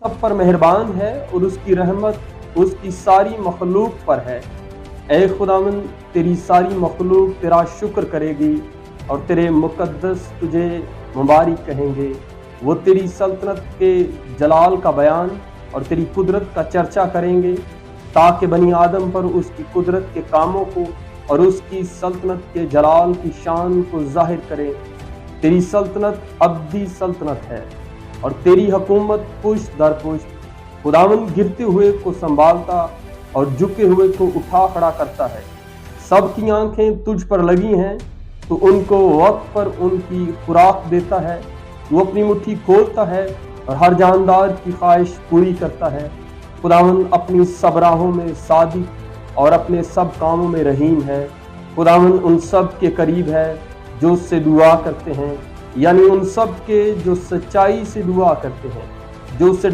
सब पर मेहरबान है और उसकी रहमत उसकी सारी मखलूक पर है। ए खुदावन, तेरी सारी मखलूक तेरा शुक्र करेगी और तेरे मुकद्दस तुझे मुबारक कहेंगे। वो तेरी सल्तनत के जलाल का बयान और तेरी कुदरत का चर्चा करेंगे, ताकि बनी आदम पर उसकी कुदरत के कामों को और उसकी सल्तनत के जलाल की शान को जाहिर करें। तेरी सल्तनत अब्दी सल्तनत है और तेरी हुकूमत पुश्त दर पुश्त। खुदावन गिरते हुए को संभालता और झुके हुए को उठा खड़ा करता है। सबकी आंखें तुझ पर लगी हैं, तो उनको वक्त पर उनकी खुराक देता है। वो अपनी मुट्ठी खोलता है और हर जानदार की ख्वाहिश पूरी करता है। खुदावन अपनी सब राहों में सादिक और अपने सब कामों में रहीम है। खुदावन उन सब के करीब है जो उससे दुआ करते हैं, यानी उन सब के जो सच्चाई से दुआ करते हैं, जो उससे